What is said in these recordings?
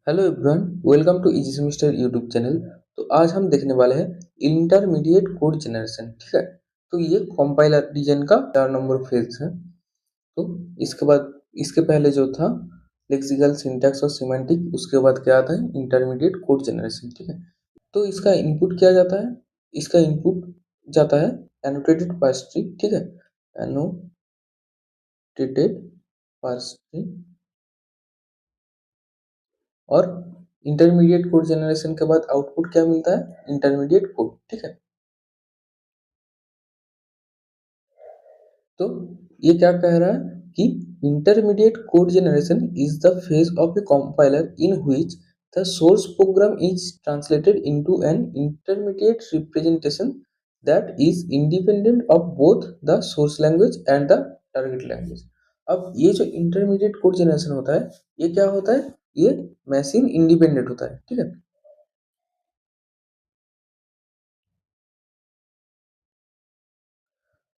Hello everyone, welcome to easy semester YouTube channel. तो आज हम देखने वाले हैं इंटरमीडिएट कोड जनरेशन। ठीक है, तो ये कंपाइलर डिजाइन का 4 नंबर फेज है। तो इसके बाद इसके पहले जो था लेक्सिकल, सिंटैक्स और सिमेंटिक, उसके बाद क्या आता है इंटरमीडिएट कोड जनरेशन। ठीक है, तो इसका इनपुट क्या जाता है? इसका इनपुट जाता है एनोटेटेड पार्स ट्री। ठीक है, एनोटेटेड पार्स ट्री। और इंटरमीडिएट कोड जनरेशन के बाद आउटपुट क्या मिलता है? Intermediate code. ठीक है, तो ये क्या कह रहा है कि intermediate code generation is the phase of a compiler in which the source program is translated into an intermediate representation that is independent of both the source language and the target language. अब ये जो intermediate code generation होता है, ये क्या होता है? ये मशीन इंडिपेंडेंट होता है। ठीक है,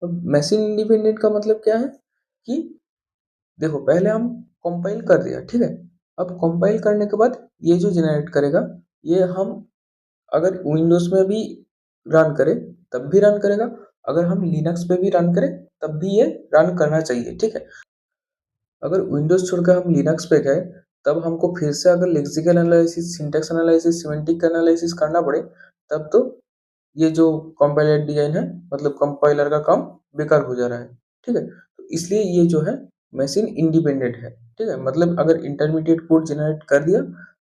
अब मशीन इंडिपेंडेंट का मतलब क्या है कि देखो, पहले हम कंपाइल कर दिया। ठीक है, अब कंपाइल करने के बाद ये जो जनरेट करेगा, ये हम अगर विंडोज में भी रन करें तब भी रन करेगा, अगर हम लिनक्स पे भी रन करें तब भी ये रन करना चाहिए। ठीक है, अगर विंडोज छोड़कर हम लिनक्स पे गए तब हमको फिर से अगर lexical analysis, syntax analysis, semantic analysis करना पड़े, तब तो ये जो कंपाइलर डिजाइन है, मतलब कंपाइलर का काम बेकार हो जा रहा है। ठीक है, तो इसलिए ये जो है मशीन इंडिपेंडेंट है। ठीक है, मतलब अगर इंटरमीडिएट कोड जनरेट कर दिया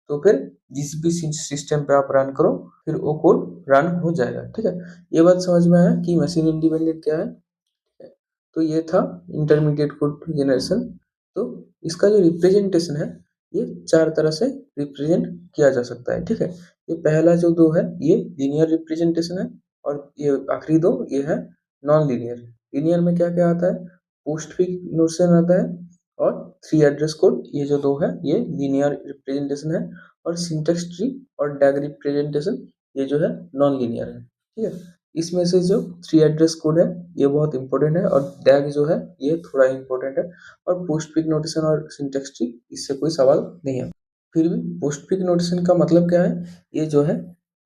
तो फिर जिस भी सिस्टम पे आप रन करो, फिर वो कोड रन हो जाएगा। ठीक है, ये बात समझ में आया कि मशीन इंडिपेंडेंट क्या है। तो ये था इंटरमीडिएट कोड जनरेशन। तो इसका जो रिप्रेजेंटेशन है, ये 4 तरह से रिप्रेजेंट किया जा सकता है। ठीक है, ये पहला जो दो है ये लीनियर रिप्रेजेंटेशन है, और ये आखिरी दो ये है नॉन लीनियर। लीनियर में क्या क्या आता है? पोस्टफिक्स नोटेशन आता है और थ्री एड्रेस कोड। ये जो दो है ये लीनियर रिप्रेजेंटेशन है। और सिंटेक्स ट्री और डैग रिप्रेजेंटेशन ये जो है नॉन लीनियर है। ठीक है, इसमें से जो थ्री एड्रेस कोड है ये बहुत इंपॉर्टेंट है, और डैग जो है ये थोड़ा इंपॉर्टेंट है। और पोस्टफिक्स नोटेशन और सिंटेक्स ट्री, इससे कोई सवाल नहीं है। फिर भी पोस्टफिक्स नोटेशन का मतलब क्या है? ये जो है,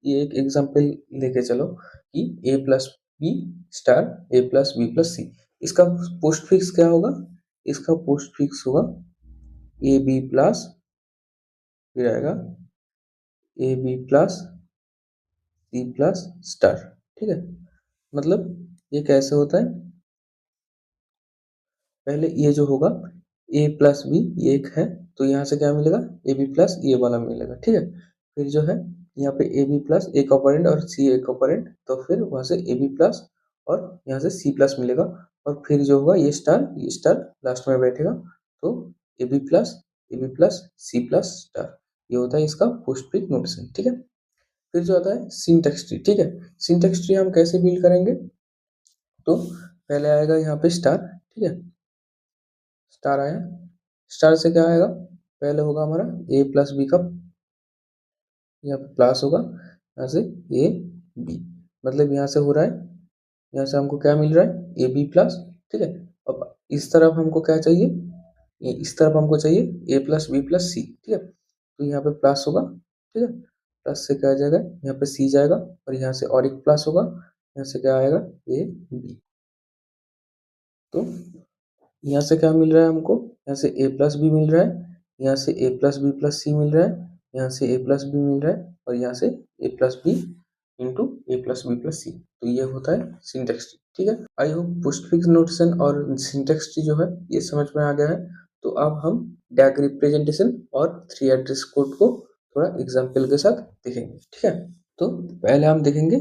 ये एक एग्जांपल लेके चलो कि ए प्लस बी स्टार ए प्लस बी प्लस सी। इसका पोस्टफिक्स क्या होगा? इसका पोस्टफिक्स होगा ए बी प्लस, फिर आएगा A B plus C plus star. ठीक है, मतलब ये कैसे होता है? पहले ये जो होगा ए प्लस बी, ये एक है, तो यहाँ से क्या मिलेगा? ए बी प्लस ये वाला मिलेगा। ठीक है, फिर जो है यहाँ पे ए बी प्लस एक ऑपरेंड और सी एक ऑपरेंड, तो फिर वहाँ से ए बी प्लस और यहाँ से सी प्लस मिलेगा। और फिर जो होगा ये स्टार लास्ट में बैठेगा, तो A B plus C plus star, ये होता है इसका पोस्टफिक्स नोटेशन। ठीक है, फिर जो आता है सिंटेक्स ट्री। ठीक है, सिंटेक्स ट्री हम कैसे बिल्ड करेंगे? तो पहले आएगा यहाँ पे स्टार। ठीक है, स्टार आया, स्टार से क्या आएगा? पहले होगा हमारा ए प्लस बी का, यहाँ पे प्लस होगा, यहाँ से ए बी, मतलब यहाँ से हो रहा है, यहाँ से हमको क्या मिल रहा है? A B plus. ठीक है, अब इस तरफ हमको क्या चाहिए? इस तरफ हमको चाहिए ए प्लस बी प्लस सी। ठीक है, तो यहाँ पे प्लस होगा। ठीक है, प्लस से क्या आ जाएगा? यहाँ पे सी जाएगा, और यहाँ से और एक प्लस होगा, यहाँ से क्या आएगा? A B. तो यहाँ से क्या मिल रहा है हमको? यहाँ से ए प्लस बी मिल रहा है, यहाँ से ए प्लस बी प्लस सी मिल रहा है, यहाँ से ए प्लस बी मिल रहा है, और यहाँ से ए plus B into A plus B plus सी। तो ये होता है सिंटेक्स ट्री। ठीक है, आई होप पोस्टफिक्स नोटेशन और सिंटेक्स ट्री जो है ये समझ में आ गया है। तो अब हम डैग रिप्रेजेंटेशन और थ्री एड्रेस कोड को थोड़ा एग्जाम्पल के साथ देखेंगे। ठीक है, तो पहले हम देखेंगे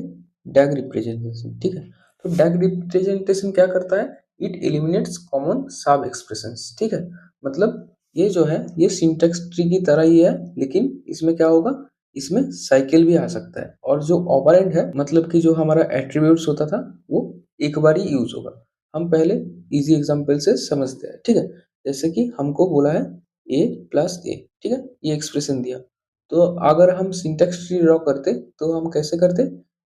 डैग रिप्रेजेंटेशन। ठीक है, तो डैग रिप्रेजेंटेशन क्या करता है? It eliminates common sub expressions. ठीक है, मतलब ये जो है ये सिंटेक्स ट्री की तरह ही है, लेकिन इसमें क्या होगा? इसमें साइकिल भी आ सकता है, और जो ऑपरेंड है, मतलब कि जो हमारा एट्रीब्यूट्स होता था, वो एक बार ही यूज होगा। हम पहले इजी एग्जांपल से समझते हैं। ठीक है, जैसे कि हमको बोला है ए प्लस ए। ठीक है, ये एक्सप्रेशन दिया, तो अगर हम सिंटेक्स ट्री ड्रॉ करते तो हम कैसे करते?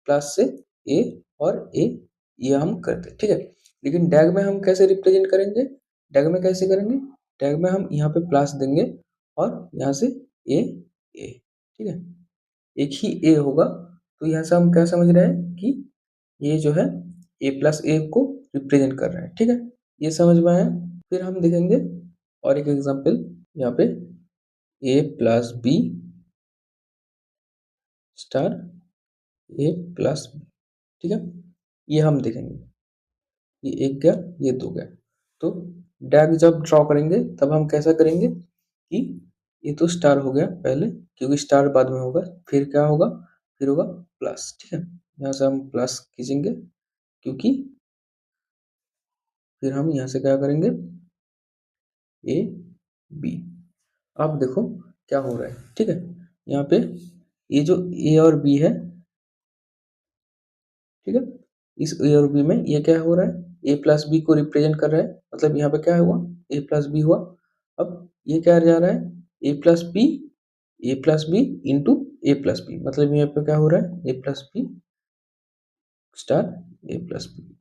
प्लस से ए और ए, ये हम करते। ठीक है, लेकिन डैग में हम कैसे रिप्रेजेंट करेंगे? डैग में कैसे करेंगे? डैग में हम यहाँ पे प्लस देंगे और यहाँ से ए ए, ठीक है, एक ही ए होगा। तो यहाँ से हम क्या समझ रहे हैं कि ये जो है ए प्लस ए को रिप्रेजेंट कर रहे हैं, ठीक है, ये समझ में आया। फिर हम देखेंगे और एक एग्जांपल, यहाँ पे ए प्लस बी स्टार ए प्लस बी, ठीक है, ये हम देखेंगे, ये एक गया, ये दो गया। तो डैग जब ड्रॉ करेंगे तब हम कैसा करेंगे कि ये तो स्टार हो गया पहले, क्योंकि स्टार बाद में होगा, फिर क्या होगा, फिर होगा प्लस, ठीक है, यहाँ से हम प्लस खींचेंगे, क्योंकि फिर हम यहाँ से क्या करेंगे, ए बी। अब देखो क्या हो रहा है, ठीक है, यहाँ पे ये जो ए और बी है, ठीक है, इस ए और बी में ये क्या हो रहा है, ए प्लस बी को रिप्रेजेंट कर रहा है, मतलब यहाँ पे क्या हुआ, ए प्लस बी हुआ। अब ये क्या जा रहा है, A plus B into A plus B, मतलब यहाँ पे क्या हो रहा है, A plus B star A plus B,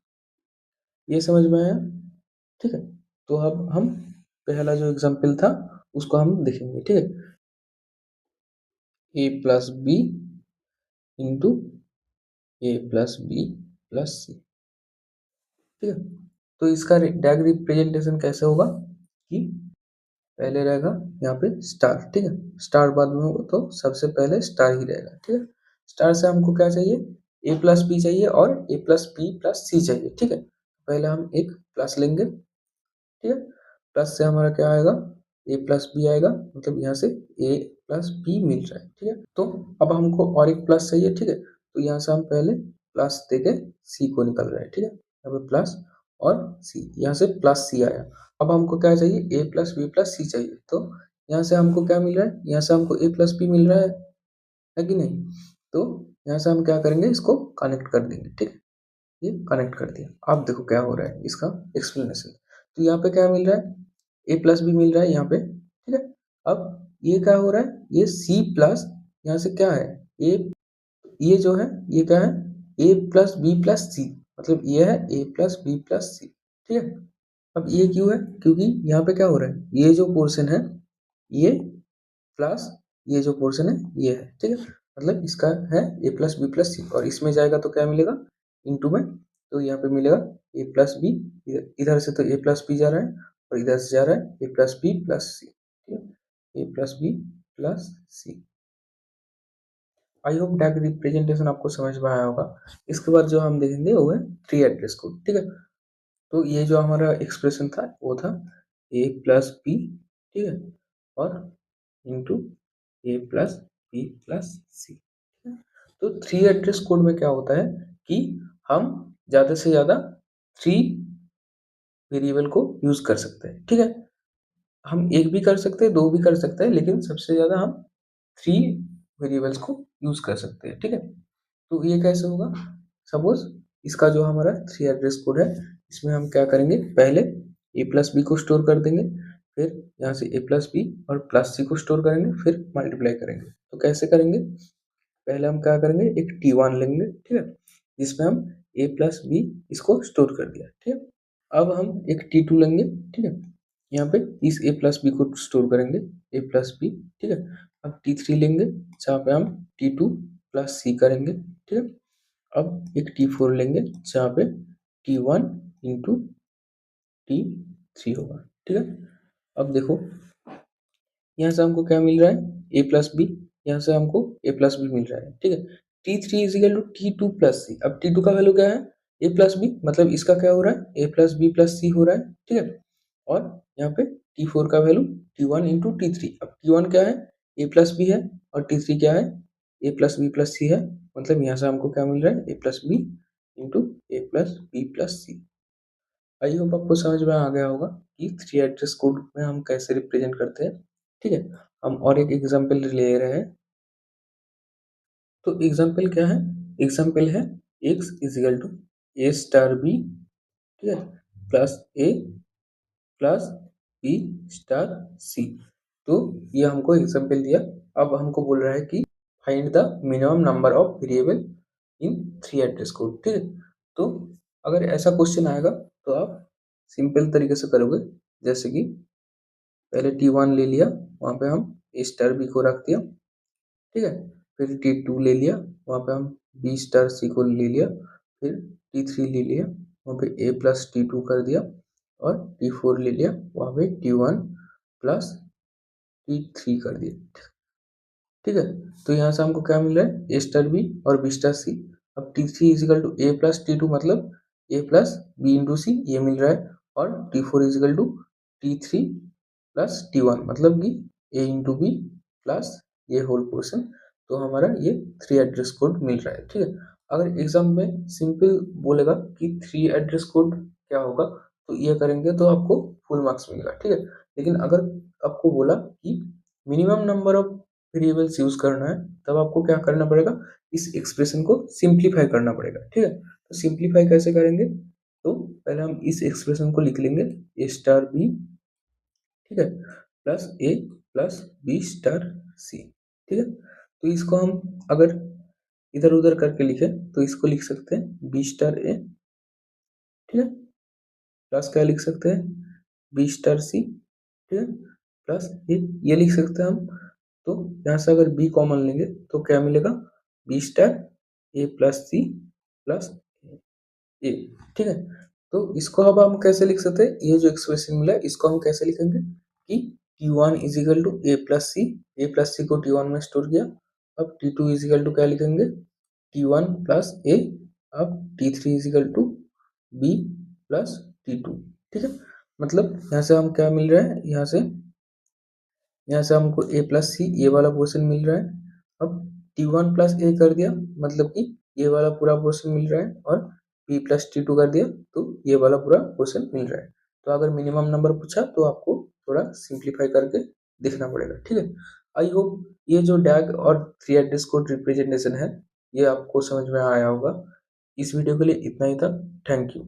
ये समझ में आया, ठीक है। तो अब हम पहला जो एग्जाम्पल था उसको हम देखेंगे, ठीक है, A plus B into A plus B plus C, ठीक है। तो इसका डायग रिप्रेजेंटेशन कैसे होगा कि पहले रहेगा यहाँ पे स्टार, ठीक है, स्टार बाद में होगा तो सबसे पहले स्टार ही रहेगा, ठीक है। स्टार से हमको क्या चाहिए, ए प्लस बी चाहिए और ए प्लस बी प्लस सी चाहिए, ठीक है। पहले हम एक प्लस लेंगे, ठीक है, प्लस से हमारा क्या आएगा, ए प्लस बी आएगा, मतलब यहाँ से ए प्लस बी मिल रहा है, ठीक है। तो अब हमको और एक प्लस चाहिए, ठीक है, तो यहाँ से हम पहले प्लस देके सी को निकल रहे हैं, ठीक है, यहाँ पे प्लस और सी, यहाँ से प्लस सी आया। अब हमको क्या चाहिए, ए प्लस बी प्लस सी चाहिए, तो यहाँ से हमको क्या मिल रहा है, यहाँ से हमको ए प्लस बी मिल रहा है कि नहीं। तो यहाँ से हम क्या करेंगे, इसको कनेक्ट कर देंगे, ठीक है, ये कनेक्ट कर दिया। अब देखो क्या हो रहा है, इसका एक्सप्लेनेशन। तो यहाँ पे क्या मिल रहा है, ए प्लस बी मिल रहा है यहाँ पे, ठीक है। अब ये क्या हो रहा है, ये सी प्लस, यहाँ से क्या है, ए, ये जो है ये क्या है, ए प्लस बी प्लस सी, मतलब ये है A plus B plus C, ठीक है। अब ये क्यों है, क्योंकि यहाँ पे क्या हो रहा है, ये जो पोर्शन है ये प्लस ये जो पोर्शन है ये है, ठीक है, मतलब इसका है ए प्लस बी प्लस सी, और इसमें जाएगा तो क्या मिलेगा, इंटू में, तो यहाँ पे मिलेगा ए प्लस बी, इधर से तो ए प्लस बी जा रहा है और इधर से जा रहा है A plus B plus C, ठीक है, A plus B plus C. I hope DAG representation आपको समझ में आया होगा। इसके बाद जो हम देखेंगे वो है थ्री एड्रेस कोड, ठीक है। तो ये जो हमारा एक्सप्रेशन था वो था ए प्लस बी, ठीक है, और into A plus B plus सी। तो थ्री एड्रेस कोड में क्या होता है कि हम ज़्यादा से ज़्यादा थ्री वेरिएबल को यूज़ कर सकते हैं, ठीक है। हम एक भी कर सकते हैं, दो भी कर सकते हैं, लेकिन सबसे ज़्यादा हम थ्री वेरिएबल्स को यूज़ कर सकते हैं, ठीक है। तो ये कैसे होगा, सपोज इसका जो हमारा थ्री एड्रेस कोड है, इसमें हम क्या करेंगे, पहले ए प्लस बी को स्टोर कर देंगे, फिर यहाँ से ए प्लस बी और प्लस सी को स्टोर करेंगे, फिर मल्टीप्लाई करेंगे। तो कैसे करेंगे, पहले हम क्या करेंगे, एक T1 लेंगे, ठीक है, जिसमें हम ए प्लस बी इसको स्टोर कर दिया, ठीक है। अब हम एक T2 लेंगे, ठीक है, यहाँ पे इस ए प्लस बी को स्टोर करेंगे, ए प्लस बी, ठीक है। अब T3 लेंगे जहाँ पे हम T2 प्लस सी करेंगे, ठीक है। अब एक T4 लेंगे जहाँ पे T1 इंटू T3 होगा, ठीक है। अब देखो यहाँ से हमको क्या मिल रहा है, ए प्लस बी, यहाँ से हमको ए प्लस बी मिल रहा है, ठीक है। T3 is equal to T2 plus सी, अब T2 का वैल्यू क्या है, ए प्लस बी, मतलब इसका क्या हो रहा है, ए प्लस बी प्लस सी हो रहा है, ठीक है। और यहाँ पे T4 का वैल्यू T1 इंटू T3, अब T1 क्या है, ए प्लस बी है, और T3 क्या है, A plus B plus C है, मतलब यहाँ से हमको क्या मिल रहा है, A plus B into A plus B plus C. I hope आपको समझ में आ गया होगा कि थ्री एड्रेस कोड में हम कैसे रिप्रेजेंट करते हैं, ठीक है। हम और एक एग्जांपल ले रहे हैं। तो एग्जांपल क्या है, एग्जांपल है x is equal to A star B, ठीक है, plus A plus B star C. तो ये हमको एग्जांपल दिया। अब हमको बोल रहा है कि find the minimum number of variable in three address code, ठीक है। तो अगर ऐसा क्वेश्चन आएगा तो आप सिंपल तरीके से करोगे, जैसे कि पहले T1 ले लिया, वहाँ पे हम ए स्टार बी को रख दिया, ठीक है। फिर T2 ले लिया, वहाँ पे हम B स्टार C को ले लिया, फिर T3 ले लिया, वहाँ पे A प्लस T2 कर दिया, और T4 ले लिया, वहाँ पे T1 प्लस T3 कर दिया। ठीक है, तो यहाँ से हमको क्या मिल रहा है, A स्टार B और B स्टार C। अब T3 is equal to A plus T2 मतलब A plus B into C ये मिल रहा है, और T4 is equal to T3 plus T1 मतलब कि A इंटू B प्लस ये होल पोर्शन। तो हमारा ये 3 एड्रेस कोड मिल रहा है। ठीक है, अगर एग्जाम में सिंपल बोलेगा कि 3 एड्रेस कोड क्या होगा, तो ये करेंगे तो आपको फुल मार्क्स मिलेगा। ठीक है, लेकिन अगर आपको बोला कि minimum number of variables use करना है, तब आपको क्या करना पड़ेगा, इस एक्सप्रेशन को सिंप्लीफाई करना पड़ेगा। ठीक है, तो सिंप्लीफाई कैसे करेंगे, तो पहले हम इस एक्सप्रेशन को लिख लेंगे A स्टार B, ठीक है, plus A plus B star C। ठीक है, तो इसको हम अगर इधर उधर करके लिखे तो इसको लिख सकते हैं B स्टार A, ठीक है, प्लस क्या लिख सकते हैं B स्टार C, ठीक है, प्लस ये लिख सकते हैं हम। तो यहाँ से अगर B कॉमन लेंगे तो क्या मिलेगा, B star A plus C plus A। ठीक है, तो इसको अब हम कैसे लिख सकते हैं, ये जो एक्सप्रेशन मिला है इसको हम कैसे लिखेंगे कि T1 is equal to A plus C, A plus C को T1 में स्टोर किया। अब T2 इजिकल टू क्या लिखेंगे, T1 प्लस A। अब T3 is equal to B plus T2। ठीक है, मतलब यहाँ से हम क्या मिल रहा है, यहाँ से हमको A प्लस सी ये वाला पोर्शन मिल रहा है। अब T1 प्लस A कर दिया मतलब कि ये वाला पूरा पोर्शन मिल रहा है, और B प्लस T2 कर दिया तो ये वाला पूरा पोर्शन मिल रहा है। तो अगर मिनिमम नंबर पूछा तो आपको थोड़ा सिंप्लीफाई करके देखना पड़ेगा। ठीक है, आई होप ये जो डैग और 3 एड्रेस कोड रिप्रेजेंटेशन है ये आपको समझ में आया होगा। इस वीडियो के लिए इतना ही था। Thank you.